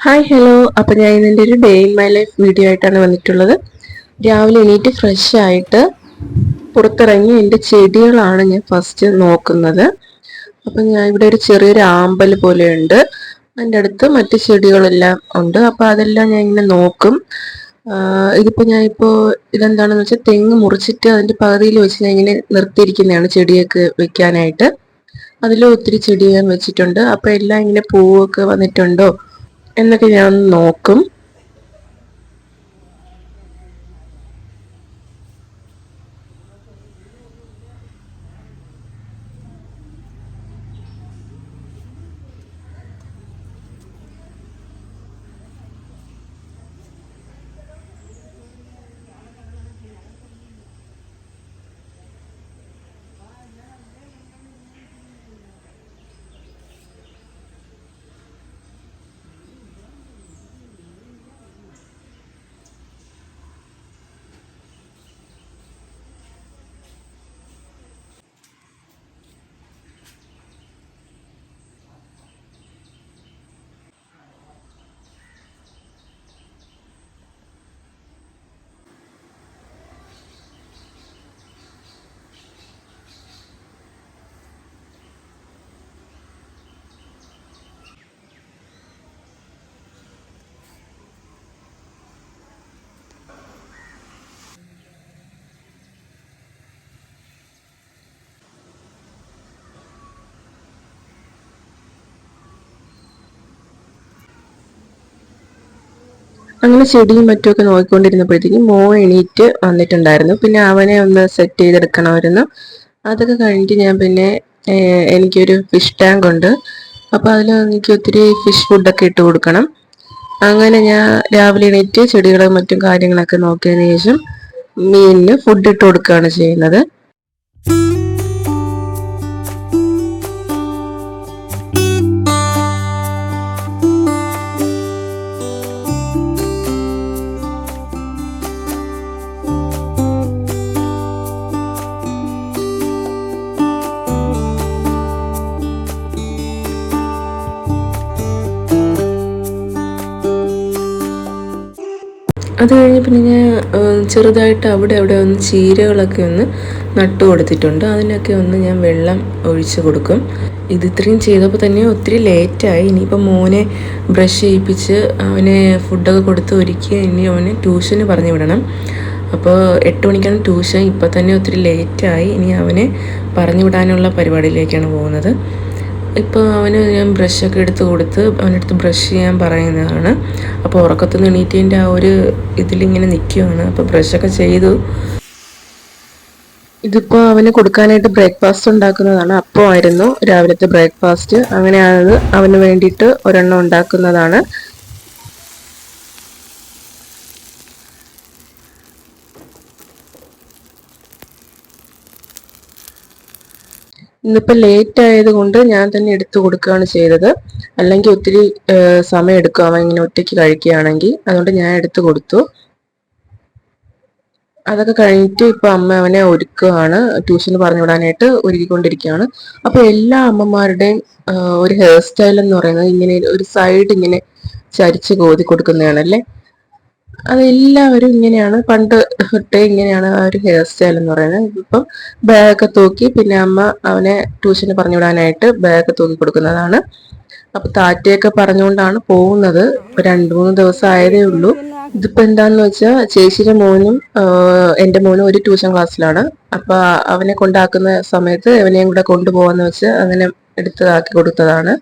Hi hello, അപ്പോൾ ഞാൻ ഇതിൻ്റെ ഒരു day in my life video ആയിട്ടാണ് വന്നിട്ടുള്ളത്. രാവിലെ എണീറ്റ് ഫ്രഷ് ആയിട്ട് പുറത്തിറങ്ങി എൻ്റെ ചെടികളാണ് ഞാൻ ഫസ്റ്റ് നോക്കുന്നത്. അപ്പം ഞാൻ ഇവിടെ ഒരു ചെറിയൊരു ആമ്പൽ പോലെയുണ്ട്, അതിൻ്റെ അടുത്ത് മറ്റ് ചെടികളെല്ലാം ഉണ്ട്. അപ്പോൾ അതെല്ലാം ഞാൻ ഇങ്ങനെ നോക്കും. ഇതിപ്പോൾ ഞാനിപ്പോൾ ഇതെന്താണെന്ന് വെച്ചാൽ തെങ്ങ് മുറിച്ചിട്ട് അതിൻ്റെ പകുതിയിൽ വെച്ച് ഞാൻ ഇങ്ങനെ നിർത്തിയിരിക്കുന്നതാണ് ചെടിയൊക്കെ വെക്കാനായിട്ട്. അതിലും ഒത്തിരി ചെടി ഞാൻ വെച്ചിട്ടുണ്ട്. അപ്പോൾ എല്ലാം ഇങ്ങനെ പൂവൊക്കെ വന്നിട്ടുണ്ടോ എന്നൊക്കെ ഞാൻ നോക്കും. അങ്ങനെ ചെടിയും മറ്റുമൊക്കെ നോക്കിക്കൊണ്ടിരുന്നപ്പോഴത്തേക്കും എണീറ്റ് വന്നിട്ടുണ്ടായിരുന്നു. പിന്നെ അവനെ ഒന്ന് സെറ്റ് ചെയ്തെടുക്കണമായിരുന്നു. അതൊക്കെ കഴിഞ്ഞിട്ട് ഞാൻ പിന്നെ എനിക്കൊരു ഫിഷ് ടാങ്ക് ഉണ്ട്. അപ്പോൾ അതിൽ എനിക്ക് ഒത്തിരി ഫിഷ് ഫുഡൊക്കെ ഇട്ട് കൊടുക്കണം. അങ്ങനെ ഞാൻ രാവിലെ എണീറ്റ് ചെടികളും മറ്റും കാര്യങ്ങളൊക്കെ നോക്കിയതിന് ശേഷം മീനിന് ഫുഡ് ഇട്ട് കൊടുക്കുകയാണ് ചെയ്യുന്നത്. അത് കഴിഞ്ഞ് പിന്നെ ഞാൻ ചെറുതായിട്ട് അവിടെ ഒന്ന് ചീരകളൊക്കെ ഒന്ന് നട്ടു കൊടുത്തിട്ടുണ്ട്. അതിനൊക്കെ ഒന്ന് ഞാൻ വെള്ളം ഒഴിച്ച് കൊടുക്കും. ഇത് ഇത്രയും ചെയ്തപ്പോൾ തന്നെ ഒത്തിരി ലേറ്റായി. ഇനിയിപ്പോൾ മോനെ ബ്രഷ് ചെയ്യിപ്പിച്ച് അവനെ ഫുഡൊക്കെ കൊടുത്ത് ഒരുക്കി ഇനി അവനെ ട്യൂഷന് പറഞ്ഞു വിടണം. അപ്പോൾ 8 മണിക്കാണ് ട്യൂഷൻ. ഇപ്പോൾ തന്നെ ഒത്തിരി ലേറ്റായി. ഇനി അവനെ പറഞ്ഞു വിടാനുള്ള പരിപാടിയിലേക്കാണ് പോകുന്നത്. ഇപ്പോൾ അവന് ഞാൻ ബ്രഷൊക്കെ എടുത്ത് കൊടുത്ത് അവനടുത്ത് ബ്രഷ് ചെയ്യാൻ പറയുന്നതാണ്. അപ്പോൾ ഉറക്കത്തിൽ നിന്ന് എണീറ്റതിൻ്റെ ആ ഒരു ഇതിലിങ്ങനെ നിൽക്കുകയാണ്. അപ്പോൾ ബ്രഷൊക്കെ ചെയ്തു. ഇതിപ്പോൾ അവന് കൊടുക്കാനായിട്ട് ബ്രേക്ക്ഫാസ്റ്റ് ഉണ്ടാക്കുന്നതാണ്. അപ്പമായിരുന്നു രാവിലത്തെ ബ്രേക്ക്ഫാസ്റ്റ്. അങ്ങനെ അത് അവന് വേണ്ടിയിട്ട് ഒരെണ്ണം ഉണ്ടാക്കുന്നതാണ്. ഇന്നിപ്പോൾ ലേറ്റ് ആയതുകൊണ്ട് ഞാൻ തന്നെ എടുത്തു കൊടുക്കുകയാണ് ചെയ്തത്. അല്ലെങ്കിൽ ഒത്തിരി സമയം എടുക്കും അവൻ ഇങ്ങനെ ഒറ്റയ്ക്ക് കഴിക്കുകയാണെങ്കിൽ. അതുകൊണ്ട് ഞാൻ എടുത്തു കൊടുത്തു. അതൊക്കെ കഴിഞ്ഞിട്ട് ഇപ്പോൾ അമ്മ അവനെ ഒരുക്കുകയാണ്, ട്യൂഷന് പറഞ്ഞു വിടാനായിട്ട് ഒരുക്കിക്കൊണ്ടിരിക്കുകയാണ്. അപ്പോൾ എല്ലാ അമ്മമാരുടെയും ഒരു ഹെയർ സ്റ്റൈൽ എന്ന് പറയുന്നത് ഇങ്ങനെ ഒരു സൈഡ് ഇങ്ങനെ ചരിച്ച് കോതി കൊടുക്കുന്നതാണല്ലേ. അതെല്ലാവരും ഇങ്ങനെയാണ്, പണ്ട് തൊട്ടേ ഇങ്ങനെയാണ് ആ ഒരു ഹെയർ സ്റ്റൈൽ എന്ന് പറയുന്നത്. ഇപ്പം ബാഗൊക്കെ തൂക്കി പിന്നെ അമ്മ അവനെ ട്യൂഷന് പറഞ്ഞു വിടാനായിട്ട് ബാഗ് തൂക്കി കൊടുക്കുന്നതാണ്. അപ്പൊ താറ്റയൊക്കെ പറഞ്ഞുകൊണ്ടാണ് പോകുന്നത്. 2-3 ദിവസം ആയതേ ഉള്ളൂ. ഇതിപ്പോ എന്താന്ന് വെച്ചാൽ ചേച്ചിയുടെ മോനും എൻ്റെ മോനും ഒരു ട്യൂഷൻ ക്ലാസ്സിലാണ്. അപ്പൊ അവനെ കൊണ്ടാക്കുന്ന സമയത്ത് അവനെയും കൂടെ കൊണ്ടുപോകാന്ന് വെച്ച് അങ്ങനെ എടുത്തതാക്കി കൊടുത്തതാണ്.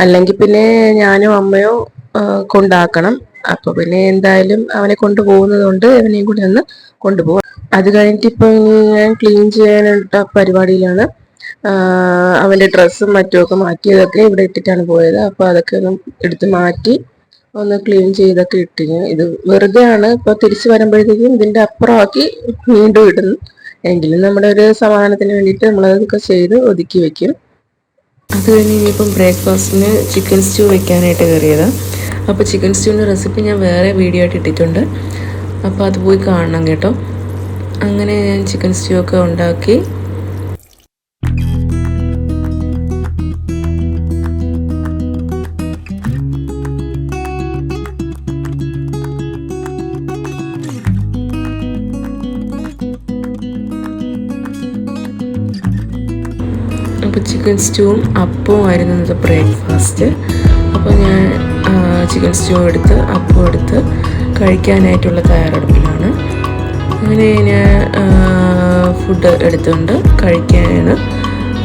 അല്ലെങ്കിൽ പിന്നെ ഞാനോ അമ്മയോ കൊണ്ടാക്കണം. അപ്പൊ പിന്നെ എന്തായാലും അവനെ കൊണ്ടുപോകുന്നത് കൊണ്ട് അവനെയും കൂടി ഒന്ന് കൊണ്ടുപോകും. അത് കഴിഞ്ഞിട്ട് ഇപ്പൊ ഞാൻ ക്ലീൻ ചെയ്യാനുള്ള പരിപാടിയിലാണ്. അവന്റെ ഡ്രസ്സും മറ്റുമൊക്കെ മാറ്റിയതൊക്കെ ഇവിടെ ഇട്ടിട്ടാണ് പോയത്. അപ്പൊ അതൊക്കെ ഒന്ന് എടുത്ത് മാറ്റി ഒന്ന് ക്ലീൻ ചെയ്തൊക്കെ ഇട്ടിന്. ഇത് വെറുതെ ആണ്. ഇപ്പൊ തിരിച്ചു വരുമ്പോഴത്തേക്കും ഇതിന്റെ അപ്പുറമാക്കി വീണ്ടും ഇടുന്നു. എങ്കിലും നമ്മുടെ ഒരു സമാധാനത്തിന് വേണ്ടിയിട്ട് നമ്മളതൊക്കെ ചെയ്ത് ഒതുക്കി വെക്കും. അത് കഴിഞ്ഞ് ഇനിയിപ്പം ബ്രേക്ക്ഫാസ്റ്റിന് ചിക്കൻ സ്റ്റൂ വെക്കാനായിട്ട് കയറിയതാണ്. അപ്പോൾ ചിക്കൻ സ്റ്റൂവിൻ്റെ റെസിപ്പി ഞാൻ വേറെ വീഡിയോ ആയിട്ട് ഇട്ടിട്ടുണ്ട്. അപ്പോൾ അത് പോയി കാണണം കേട്ടോ. അങ്ങനെ ഞാൻ ചിക്കൻ സ്റ്റൂ ഒക്കെ ഉണ്ടാക്കി. അപ്പോൾ ചിക്കൻ സ്റ്റൂവും അപ്പവും ആയിരുന്നു ഇന്നത്തെ ബ്രേക്ക്ഫാസ്റ്റ്. അപ്പോൾ ഞാൻ ചിക്കൻ സ്റ്റൂ എടുത്ത് അപ്പം എടുത്ത് കഴിക്കാനായിട്ടുള്ള തയ്യാറെടുപ്പിലാണ്. അങ്ങനെ ഞാൻ ഫുഡ് എടുത്തുകൊണ്ട് കഴിക്കാനാണ്.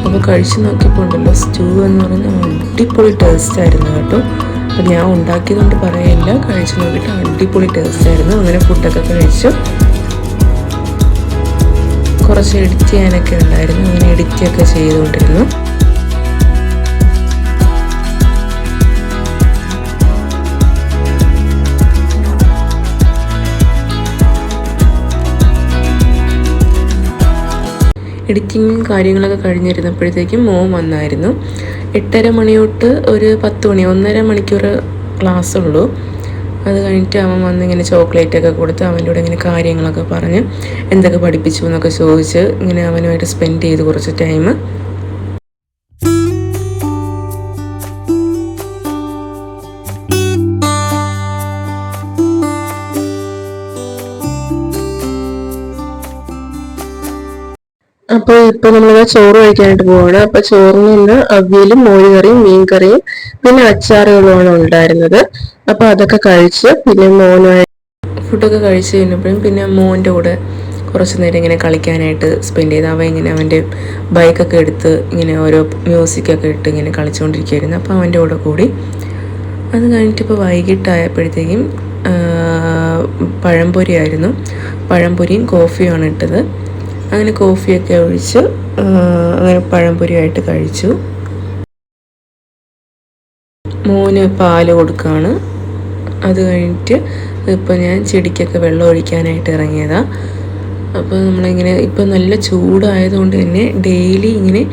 അപ്പോൾ കഴിച്ച് നോക്കിയപ്പോൾ ഉണ്ടല്ലോ, സ്റ്റൂ എന്ന് പറഞ്ഞാൽ അടിപൊളി ടേസ്റ്റായിരുന്നു കേട്ടോ. അപ്പോൾ ഞാൻ ഉണ്ടാക്കിയതുകൊണ്ട് പറയില്ല, കഴിച്ച് നോക്കിയിട്ട് അടിപൊളി ടേസ്റ്റായിരുന്നു. അങ്ങനെ ഫുഡൊക്കെ കഴിച്ചു. കുറച്ച് എഡിറ്റ് ചെയ്യാനൊക്കെ ഉണ്ടായിരുന്നു, അങ്ങനെ എഡിറ്റൊക്കെ ചെയ്തുകൊണ്ടിരുന്നു. എഡിറ്റിങ്ങും കാര്യങ്ങളൊക്കെ കഴിഞ്ഞിരുന്നപ്പോഴത്തേക്കും മോൻ വന്നായിരുന്നു. 8:30 മണി തൊട്ട് ഒരു 10 മണി, 1.5 മണിക്കൂർ ക്ലാസ് ഉള്ളൂ. അത് കഴിഞ്ഞിട്ട് അവൻ വന്ന് ഇങ്ങനെ ചോക്ലേറ്റൊക്കെ കൊടുത്ത് അവൻ്റെ കൂടെ ഇങ്ങനെ കാര്യങ്ങളൊക്കെ പറഞ്ഞ് എന്തൊക്കെ പഠിപ്പിച്ചു എന്നൊക്കെ ചോദിച്ച് ഇങ്ങനെ അവനുമായിട്ട് സ്പെൻഡ് ചെയ്ത് കുറച്ച് ടൈം. അപ്പോൾ ഇപ്പൊ നമ്മൾ ചോറ് കഴിക്കാനായിട്ട് പോവാണ്. അപ്പൊ ചോറിന് നിന്ന് അവിയലും മോരുകറിയും മീൻകറിയും പിന്നെ അച്ചാറുകളുമാണ് ഉണ്ടായിരുന്നത്. അപ്പൊ അതൊക്കെ കഴിച്ച് പിന്നെ മോനുമായി ഫുഡൊക്കെ കഴിച്ച് കഴിഞ്ഞപ്പോഴും പിന്നെ മോൻ്റെ കൂടെ കുറച്ച് നേരം ഇങ്ങനെ കളിക്കാനായിട്ട് സ്പെൻഡ് ചെയ്ത് അവൻ ഇങ്ങനെ അവൻ്റെ ബൈക്കൊക്കെ എടുത്ത് ഇങ്ങനെ ഓരോ മ്യൂസിക്കൊക്കെ ഇട്ട് ഇങ്ങനെ കളിച്ചുകൊണ്ടിരിക്കുകയായിരുന്നു. അപ്പോൾ അവൻ്റെ കൂടെ കൂടി. അത് കഴിഞ്ഞിട്ട് ഇപ്പോൾ വൈകിട്ടായപ്പോഴത്തേക്കും പഴംപൊരി ആയിരുന്നു. പഴംപൊരിയും കോഫിയുമാണ് ഇട്ടത്. അങ്ങനെ കോഫിയൊക്കെ ഒഴിച്ച് അങ്ങനെ പഴംപൊരിയായിട്ട് കഴിച്ചു. മോന് പാല് കൊടുക്കുകയാണ്. അത് കഴിഞ്ഞിട്ട് ഇപ്പോൾ ഞാൻ ചെടിക്കൊക്കെ വെള്ളം ഒഴിക്കാനായിട്ട് ഇറങ്ങിയതാണ്. അപ്പോൾ നമ്മളിങ്ങനെ ഇപ്പോൾ നല്ല ചൂടായതുകൊണ്ട് തന്നെ ഡെയിലി ഇങ്ങനെ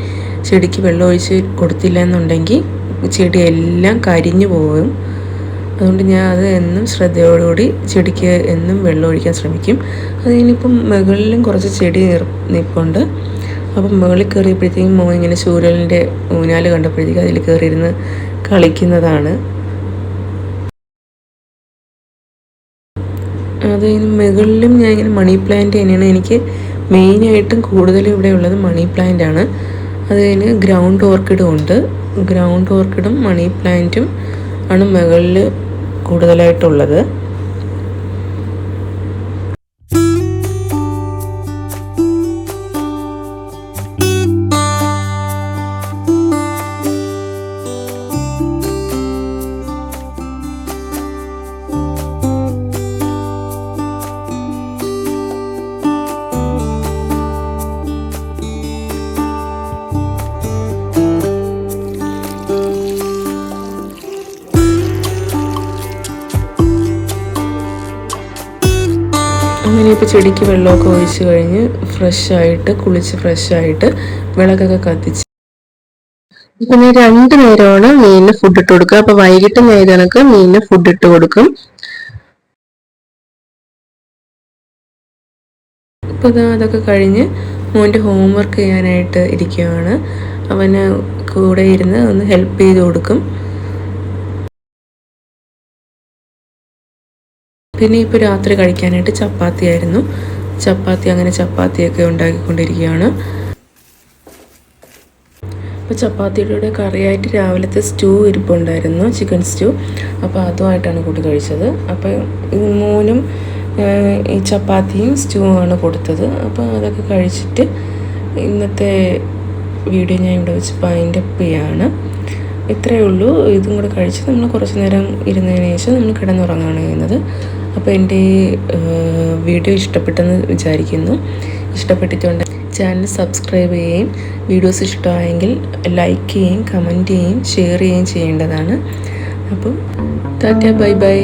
ചെടിക്ക് വെള്ളം ഒഴിച്ച് കൊടുത്തില്ല എന്നുണ്ടെങ്കിൽ ചെടിയെല്ലാം കരിഞ്ഞു പോകും. അതുകൊണ്ട് ഞാൻ അത് എന്നും ശ്രദ്ധയോടുകൂടി ചെടിക്ക് എന്നും വെള്ളം ഒഴിക്കാൻ ശ്രമിക്കും. അതിനിപ്പം മുകളിലും കുറച്ച് ചെടി നിൽപ്പുണ്ട്. അപ്പം മുകളിൽ കയറിയപ്പോഴത്തേക്കും മോൻ ഇങ്ങനെ സൂര്യൻ്റെ ഊഞ്ഞാൽ കണ്ടപ്പോഴത്തേക്കും അതിൽ കയറിയിരുന്ന് കളിക്കുന്നതാണ്. അത് മുകളിലും ഞാൻ ഇങ്ങനെ മണി പ്ലാന്റ് തന്നെയാണ്. എനിക്ക് മെയിനായിട്ടും കൂടുതലും ഇവിടെ ഉള്ളത് മണി പ്ലാന്റ് ആണ്. അത് കഴിഞ്ഞ് ഗ്രൗണ്ട് ഓർക്കിഡും ഉണ്ട്. ഗ്രൗണ്ട് ഓർക്കിഡും മണി പ്ലാന്റും ആണ് മുകളിൽ കൂടുതലായിട്ടുള്ളത്. അങ്ങനെ ഇപ്പോൾ ചെടിക്ക് വെള്ളമൊക്കെ ഒഴിച്ച് കഴിഞ്ഞ് ഫ്രഷായിട്ട് കുളിച്ച് ഫ്രഷായിട്ട് വിളക്കൊക്കെ കത്തിച്ച് പിന്നെ 2 നേരമാണ് മീനിന് ഫുഡ് ഇട്ട് കൊടുക്കുക. അപ്പൊ വൈകിട്ട് നേരമൊക്കെ മീനിന് ഫുഡ് ഇട്ട് കൊടുക്കും. ഇപ്പോൾ അതൊക്കെ കഴിഞ്ഞ് മോൻ്റെ ഹോംവർക്ക് ചെയ്യാനായിട്ട് ഇരിക്കുകയാണ്. അവന് കൂടെ ഇരുന്ന് ഒന്ന് ഹെൽപ്പ് ചെയ്ത് കൊടുക്കും. പിന്നെ ഇപ്പോൾ രാത്രി കഴിക്കാനായിട്ട് ചപ്പാത്തി ആയിരുന്നു. അങ്ങനെ ചപ്പാത്തിയൊക്കെ ഉണ്ടാക്കിക്കൊണ്ടിരിക്കുകയാണ്. അപ്പോൾ ചപ്പാത്തിയുടെ കൂടെ കറിയായിട്ട് രാവിലത്തെ സ്റ്റൂ ഇരിപ്പുണ്ടായിരുന്നു, ചിക്കൻ സ്റ്റൂ. അപ്പോൾ അതുമായിട്ടാണ് കൂട്ടി കഴിച്ചത്. അപ്പോൾ മോനും ഈ ചപ്പാത്തിയും സ്റ്റൂവാണ് കൊടുത്തത്. അപ്പോൾ അതൊക്കെ കഴിച്ചിട്ട് ഇന്നത്തെ വീഡിയോ ഞാൻ ഇവിടെ വെച്ച് വൈൻഡപ്പ് ചെയ്യാണ്. ഇത്രയേ ഉള്ളൂ. ഇതും കൂടെ കഴിച്ച് നമ്മൾ കുറച്ച് നേരം ഇരുന്നതിന് ശേഷം നമ്മൾ കിടന്നുറങ്ങുകയാണ് ചെയ്യുന്നത്. അപ്പോൾ എൻ്റെ വീഡിയോ ഇഷ്ടപ്പെട്ടെന്ന് വിചാരിക്കുന്നു. ഇഷ്ടപ്പെട്ടിട്ടുണ്ട് ചാനൽ സബ്സ്ക്രൈബ് ചെയ്യുകയും വീഡിയോസ് ഇഷ്ടമായെങ്കിൽ ലൈക്ക് ചെയ്യുകയും കമൻറ്റ് ചെയ്യുകയും ഷെയർ ചെയ്യുകയും ചെയ്യേണ്ടതാണ്. അപ്പം ടാറ്റ ബൈ ബൈ.